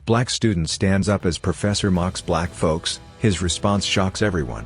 Black student stands up as professor mocks black folks, his response shocks everyone.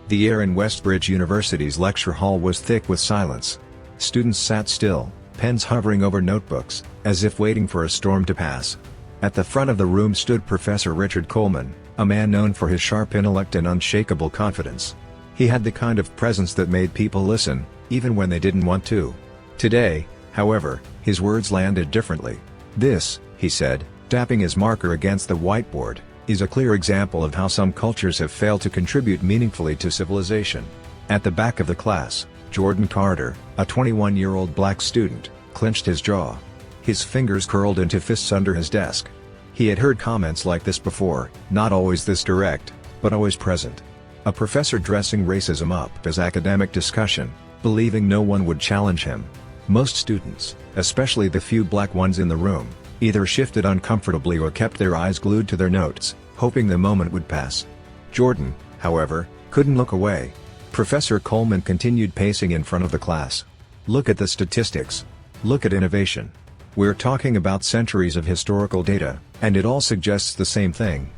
The air in Westbridge University's lecture hall was thick with silence. Students sat still, pens hovering over notebooks, as if waiting for a storm to pass. At the front of the room stood Professor Richard Coleman, a man known for his sharp intellect and unshakable confidence. He had the kind of presence that made people listen, even when they didn't want to. Today, however, his words landed differently. "This," he said, tapping his marker against the whiteboard, "is a clear example of how some cultures have failed to contribute meaningfully to civilization." At the back of the class, Jordan Carter, a 21-year-old black student, clenched his jaw. His fingers curled into fists under his desk. He had heard comments like this before, not always this direct, but always present. A professor dressing racism up as academic discussion, believing no one would challenge him. Most students, especially the few black ones in the room, either shifted uncomfortably or kept their eyes glued to their notes, hoping the moment would pass. Jordan, however, couldn't look away. Professor Coleman continued pacing in front of the class. "Look at the statistics. Look at innovation. We're talking about centuries of historical data, and it all suggests the same thing."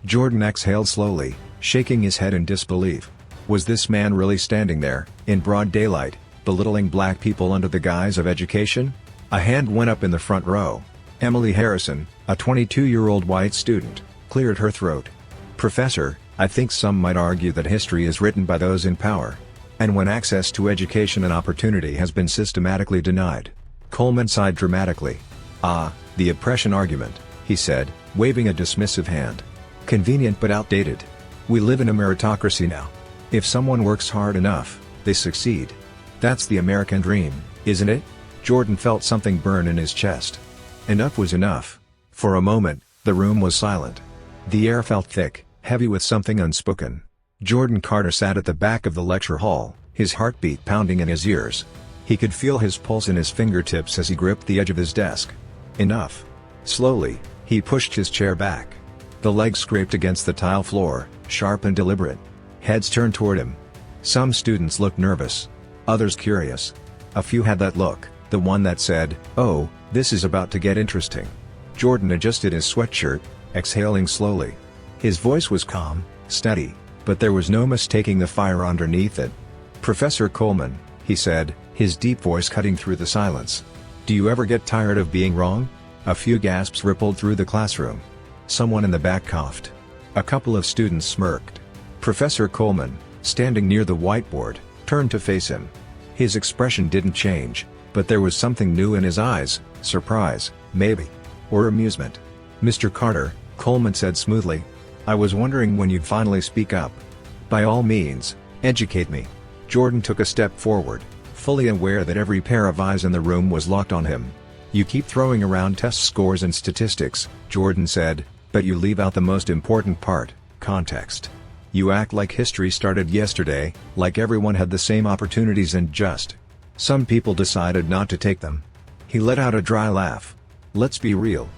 Jordan exhaled slowly, shaking his head in disbelief. Was this man really standing there, in broad daylight, belittling black people under the guise of education? A hand went up in the front row. Emily Harrison, a 22-year-old white student, cleared her throat. "Professor, I think some might argue that history is written by those in power. And when access to education and opportunity has been systematically denied." Coleman sighed dramatically. "Ah, the oppression argument," he said, waving a dismissive hand. "Convenient but outdated. We live in a meritocracy now. If someone works hard enough, they succeed. That's the American dream, isn't it?" Jordan felt something burn in his chest. Enough was enough. For a moment, the room was silent. The air felt thick, heavy with something unspoken. Jordan Carter sat at the back of the lecture hall, his heartbeat pounding in his ears. He could feel his pulse in his fingertips as he gripped the edge of his desk. Enough. Slowly, he pushed his chair back. The legs scraped against the tile floor, sharp and deliberate. Heads turned toward him. Some students looked nervous. Others curious. A few had that look, the one that said, "Oh, this is about to get interesting." Jordan adjusted his sweatshirt, exhaling slowly. His voice was calm, steady, but there was no mistaking the fire underneath it. "Professor Coleman," he said, his deep voice cutting through the silence. "Do you ever get tired of being wrong?" A few gasps rippled through the classroom. Someone in the back coughed. A couple of students smirked. Professor Coleman, standing near the whiteboard, turned to face him. His expression didn't change, but there was something new in his eyes, surprise, maybe. Or amusement. "Mr. Carter," Coleman said smoothly. "I was wondering when you'd finally speak up. By all means, educate me." Jordan took a step forward, fully aware that every pair of eyes in the room was locked on him. "You keep throwing around test scores and statistics," Jordan said, "but you leave out the most important part, context. You act like history started yesterday, like everyone had the same opportunities and just some people decided not to take them." He let out a dry laugh. "Let's be real.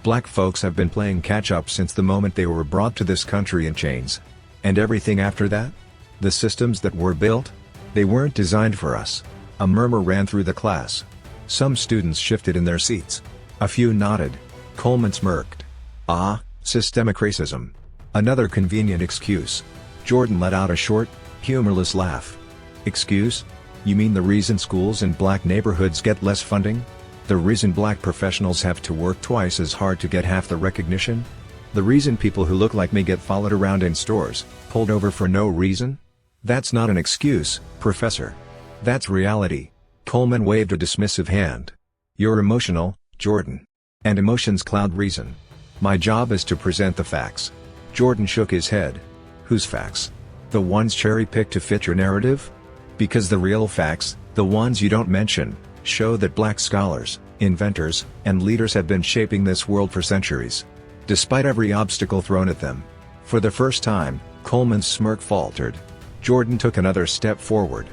Black folks have been playing catch-up since the moment they were brought to this country in chains. And everything after that? The systems that were built? They weren't designed for us." A murmur ran through the class. Some students shifted in their seats. A few nodded. Coleman smirked. "Ah, systemic racism. Another convenient excuse." Jordan let out a short, humorless laugh. "Excuse? You mean the reason schools in black neighborhoods get less funding? The reason black professionals have to work twice as hard to get half the recognition? The reason people who look like me get followed around in stores, pulled over for no reason? That's not an excuse, Professor. That's reality." Coleman waved a dismissive hand. "You're emotional, Jordan. And emotions cloud reason. My job is to present the facts." Jordan shook his head. "Whose facts? The ones cherry-picked to fit your narrative? Because the real facts, the ones you don't mention, show that black scholars, inventors, and leaders have been shaping this world for centuries. Despite every obstacle thrown at them." For the first time, Coleman's smirk faltered. Jordan took another step forward.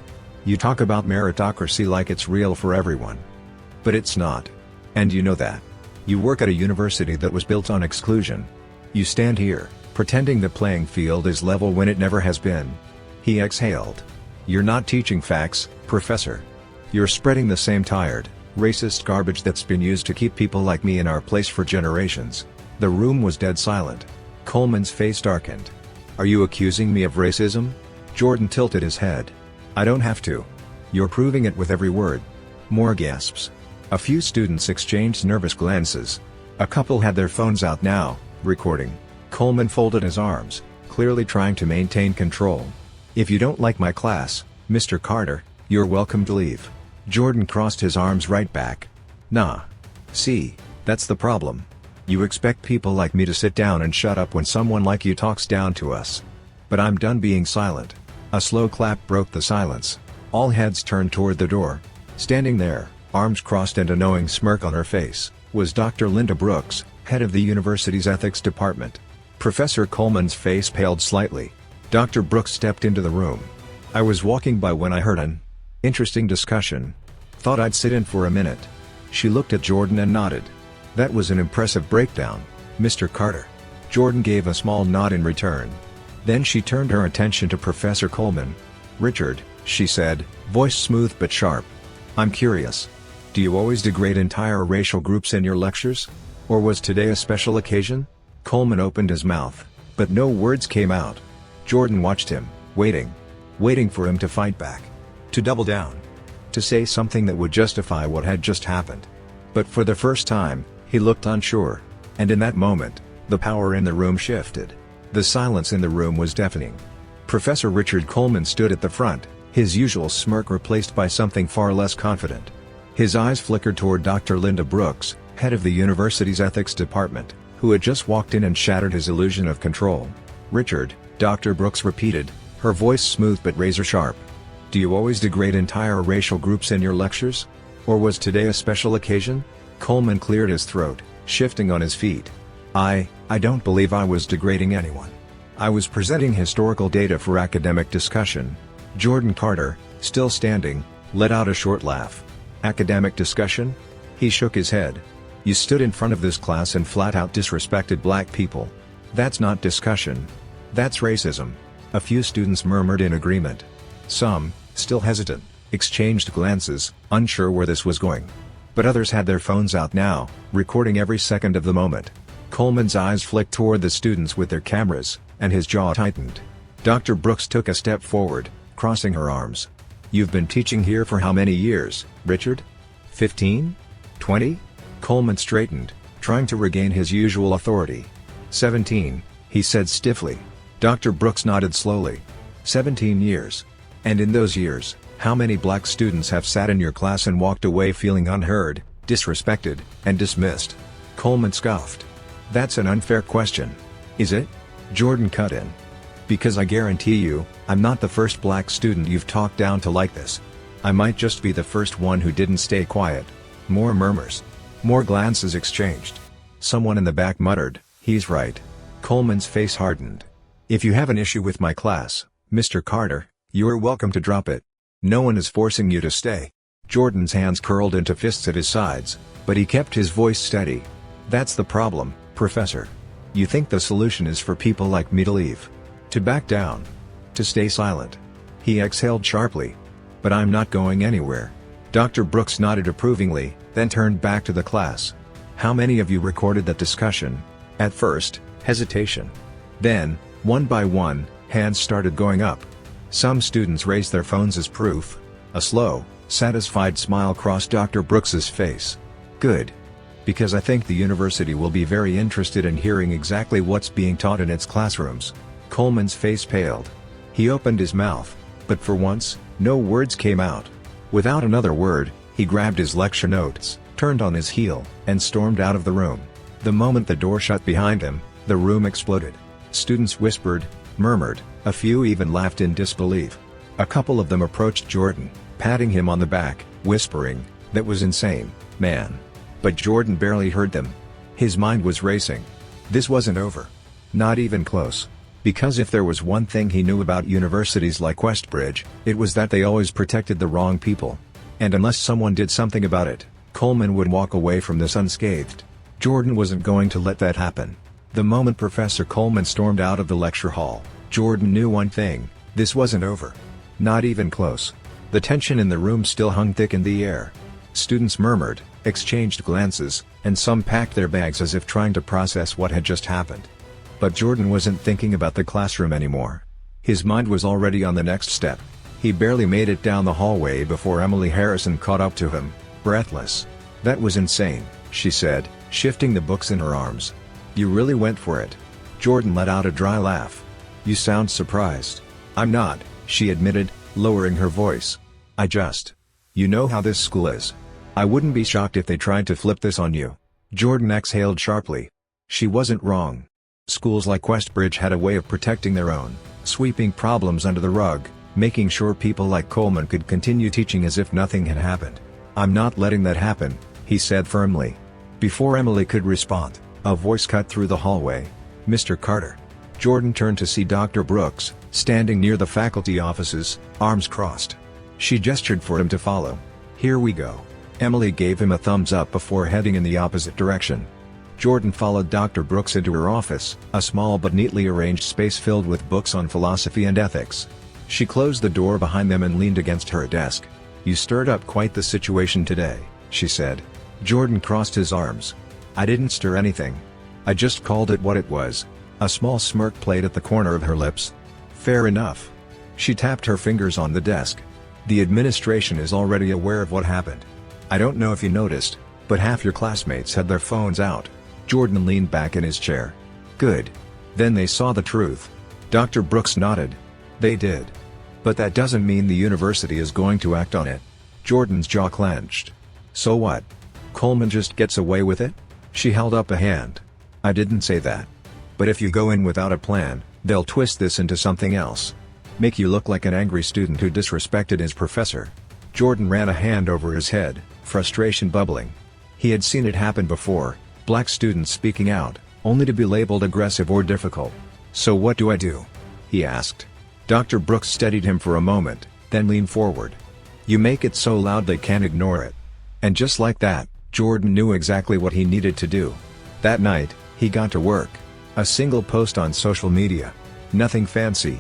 "You talk about meritocracy like it's real for everyone. But it's not. And you know that. You work at a university that was built on exclusion. You stand here, pretending the playing field is level when it never has been." He exhaled. "You're not teaching facts, Professor. You're spreading the same tired, racist garbage that's been used to keep people like me in our place for generations. The room was dead silent. Coleman's face darkened. "Are you accusing me of racism?" Jordan tilted his head. "I don't have to. You're proving it with every word." More gasps. A few students exchanged nervous glances. A couple had their phones out now, recording. Coleman folded his arms, clearly trying to maintain control. "If you don't like my class, Mr. Carter, you're welcome to leave." Jordan crossed his arms right back. "Nah. See, that's the problem. You expect people like me to sit down and shut up when someone like you talks down to us. But I'm done being silent." A slow clap broke the silence. All heads turned toward the door. Standing there, arms crossed and a knowing smirk on her face, was Dr. Linda Brooks, head of the university's ethics department. Professor Coleman's face paled slightly. Dr. Brooks stepped into the room. "I was walking by when I heard an interesting discussion. Thought I'd sit in for a minute." She looked at Jordan and nodded. "That was an impressive breakdown, Mr. Carter." Jordan gave a small nod in return. Then she turned her attention to Professor Coleman. "Richard," she said, voice smooth but sharp. "I'm curious. Do you always degrade entire racial groups in your lectures? Or was today a special occasion?" Coleman opened his mouth, but no words came out. Jordan watched him, waiting for him to fight back. To double down. To say something that would justify what had just happened. But for the first time, he looked unsure. And in that moment, the power in the room shifted. The silence in the room was deafening. Professor Richard Coleman stood at the front, his usual smirk replaced by something far less confident. His eyes flickered toward Dr. Linda Brooks, head of the university's ethics department, who had just walked in and shattered his illusion of control. "Richard," Dr. Brooks repeated, her voice smooth but razor-sharp. "Do you always degrade entire racial groups in your lectures? Or was today a special occasion?" Coleman cleared his throat, shifting on his feet. I don't believe I was degrading anyone. I was presenting historical data for academic discussion." Jordan Carter, still standing, let out a short laugh. "Academic discussion?" He shook his head. "You stood in front of this class and flat-out disrespected black people. That's not discussion. That's racism." A few students murmured in agreement. Some, still hesitant, exchanged glances, unsure where this was going. But others had their phones out now, recording every second of the moment. Coleman's eyes flicked toward the students with their cameras, and his jaw tightened. Dr. Brooks took a step forward, crossing her arms. "You've been teaching here for how many years, Richard? 15? 20? Coleman straightened, trying to regain his usual authority. 17, he said stiffly. Dr. Brooks nodded slowly. 17 years. And in those years, how many black students have sat in your class and walked away feeling unheard, disrespected, and dismissed? Coleman scoffed. "That's an unfair question. Is it?" Jordan cut in. "Because I guarantee you, I'm not the first black student you've talked down to like this. I might just be the first one who didn't stay quiet." More murmurs. More glances exchanged. Someone in the back muttered, "He's right." Coleman's face hardened. "If you have an issue with my class, Mr. Carter, you're welcome to drop it. No one is forcing you to stay." Jordan's hands curled into fists at his sides, but he kept his voice steady. "That's the problem, Professor. You think the solution is for people like me to leave. To back down. To stay silent." He exhaled sharply. "But I'm not going anywhere." Dr. Brooks nodded approvingly, then turned back to the class. "How many of you recorded that discussion?" At first, hesitation. Then, one by one, hands started going up. Some students raised their phones as proof. A slow, satisfied smile crossed Dr. Brooks's face. "Good. Because I think the university will be very interested in hearing exactly what's being taught in its classrooms." Coleman's face paled. He opened his mouth, but for once, no words came out. Without another word, he grabbed his lecture notes, turned on his heel, and stormed out of the room. The moment the door shut behind him, the room exploded. Students whispered, murmured, a few even laughed in disbelief. A couple of them approached Jordan, patting him on the back, whispering, "That was insane, man." But Jordan barely heard them. His mind was racing. This wasn't over. Not even close. Because if there was one thing he knew about universities like Westbridge, it was that they always protected the wrong people. And unless someone did something about it, Coleman would walk away from this unscathed. Jordan wasn't going to let that happen. The moment Professor Coleman stormed out of the lecture hall, Jordan knew one thing: this wasn't over. Not even close. The tension in the room still hung thick in the air. Students murmured, exchanged glances, and some packed their bags as if trying to process what had just happened. But Jordan wasn't thinking about the classroom anymore. His mind was already on the next step. He barely made it down the hallway before Emily Harrison caught up to him, breathless. "That was insane," she said, shifting the books in her arms. "You really went for it." Jordan let out a dry laugh. "You sound surprised." "I'm not," she admitted, lowering her voice. You know how this school is. I wouldn't be shocked if they tried to flip this on you." Jordan exhaled sharply. She wasn't wrong. Schools like Westbridge had a way of protecting their own, sweeping problems under the rug, making sure people like Coleman could continue teaching as if nothing had happened. "I'm not letting that happen," he said firmly. Before Emily could respond, a voice cut through the hallway. "Mr. Carter." Jordan turned to see Dr. Brooks, standing near the faculty offices, arms crossed. She gestured for him to follow. "Here we go." Emily gave him a thumbs up before heading in the opposite direction. Jordan followed Dr. Brooks into her office, a small but neatly arranged space filled with books on philosophy and ethics. She closed the door behind them and leaned against her desk. "You stirred up quite the situation today," she said. Jordan crossed his arms. "I didn't stir anything. I just called it what it was." A small smirk played at the corner of her lips. "Fair enough." She tapped her fingers on the desk. "The administration is already aware of what happened. I don't know if you noticed, but half your classmates had their phones out." Jordan leaned back in his chair. "Good. Then they saw the truth." Dr. Brooks nodded. "They did. But that doesn't mean the university is going to act on it." Jordan's jaw clenched. "So what? Coleman just gets away with it?" She held up a hand. "I didn't say that. But if you go in without a plan, they'll twist this into something else. Make you look like an angry student who disrespected his professor." Jordan ran a hand over his head, frustration bubbling. He had seen it happen before, black students speaking out, only to be labeled aggressive or difficult. "So what do I do?" he asked. Dr. Brooks steadied him for a moment, then leaned forward. "You make it so loud they can't ignore it." And just like that, Jordan knew exactly what he needed to do. That night, he got to work. A single post on social media. Nothing fancy.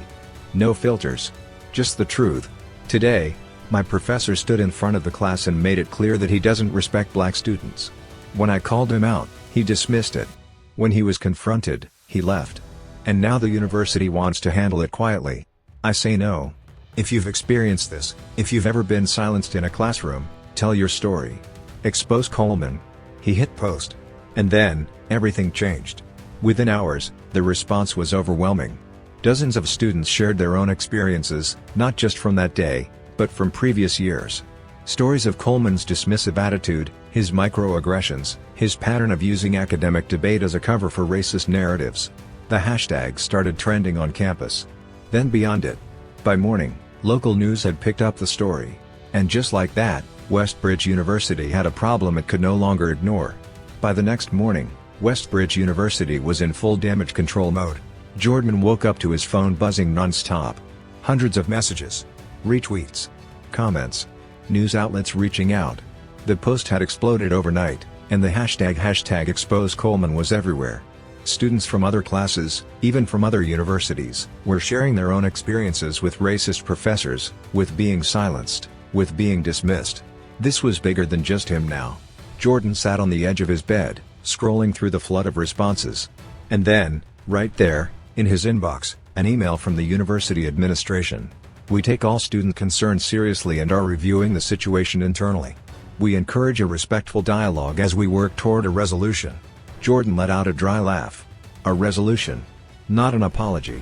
No filters. Just the truth. "Today, my professor stood in front of the class and made it clear that he doesn't respect black students. When I called him out, he dismissed it. When he was confronted, he left. And now the university wants to handle it quietly. I say no. If you've experienced this, if you've ever been silenced in a classroom, tell your story. Expose Coleman." He hit post. And then, everything changed. Within hours, the response was overwhelming. Dozens of students shared their own experiences, not just from that day, but from previous years. Stories of Coleman's dismissive attitude, his microaggressions, his pattern of using academic debate as a cover for racist narratives. The hashtag started trending on campus. Then beyond it. By morning, local news had picked up the story. And just like that, Westbridge University had a problem it could no longer ignore. By the next morning, Westbridge University was in full damage control mode. Jordan woke up to his phone buzzing non-stop. Hundreds of messages. Retweets. Comments. News outlets reaching out. The post had exploded overnight, and the hashtag expose Coleman was everywhere. Students from other classes, even from other universities, were sharing their own experiences with racist professors, with being silenced, with being dismissed. This was bigger than just him now. Jordan sat on the edge of his bed, scrolling through the flood of responses. And then, right there, in his inbox, an email from the university administration. "We take all student concerns seriously and are reviewing the situation internally. We encourage a respectful dialogue as we work toward a resolution." Jordan let out a dry laugh. A resolution. Not an apology.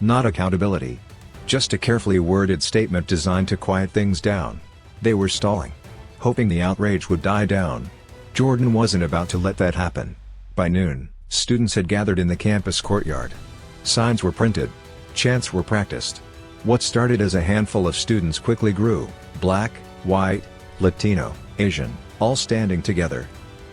Not accountability. Just a carefully worded statement designed to quiet things down. They were stalling. Hoping the outrage would die down. Jordan wasn't about to let that happen. By noon, students had gathered in the campus courtyard. Signs were printed. Chants were practiced. What started as a handful of students quickly grew, black, white, Latino, Asian, all standing together.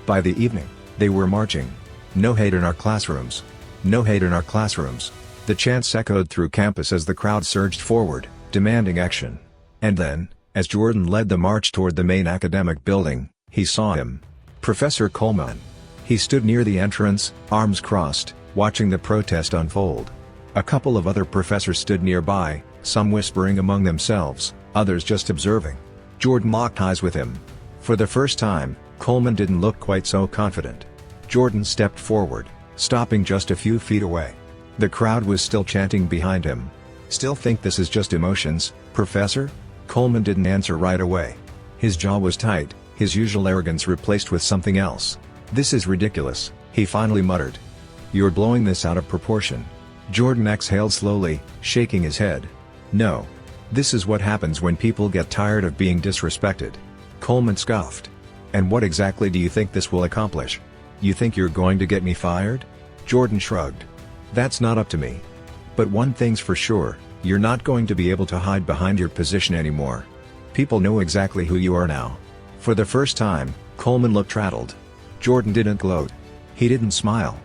By the evening, they were marching. "No hate in our classrooms. No hate in our classrooms." The chants echoed through campus as the crowd surged forward, demanding action. And then, as Jordan led the march toward the main academic building, he saw him. Professor Coleman. He stood near the entrance, arms crossed, watching the protest unfold. A couple of other professors stood nearby, some whispering among themselves, others just observing. Jordan locked eyes with him. For the first time, Coleman didn't look quite so confident. Jordan stepped forward, stopping just a few feet away. The crowd was still chanting behind him. "Still think this is just emotions, Professor?" Coleman didn't answer right away. His jaw was tight, his usual arrogance replaced with something else. "This is ridiculous," he finally muttered. "You're blowing this out of proportion." Jordan exhaled slowly, shaking his head. "No. This is what happens when people get tired of being disrespected." Coleman scoffed. "And what exactly do you think this will accomplish? You think you're going to get me fired?" Jordan shrugged. "That's not up to me. But one thing's for sure, you're not going to be able to hide behind your position anymore. People know exactly who you are now." For the first time, Coleman looked rattled. Jordan didn't gloat. He didn't smile.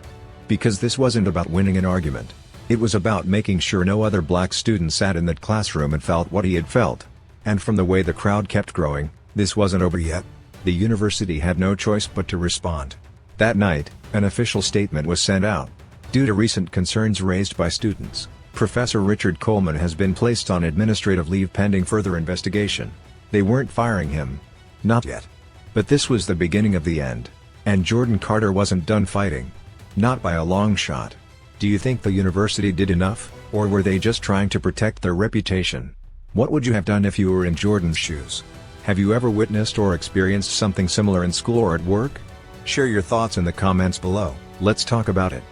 Because this wasn't about winning an argument. It was about making sure no other black student sat in that classroom and felt what he had felt. And from the way the crowd kept growing, this wasn't over yet. The university had no choice but to respond. That night, an official statement was sent out. Due to recent concerns raised by students, Professor Richard Coleman has been placed on administrative leave pending further investigation. They weren't firing him. Not yet. But this was the beginning of the end. And Jordan Carter wasn't done fighting. Not by a long shot. Do you think the university did enough, or were they just trying to protect their reputation? What would you have done if you were in Jordan's shoes? Have you ever witnessed or experienced something similar in school or at work? Share your thoughts in the comments below. Let's talk about it.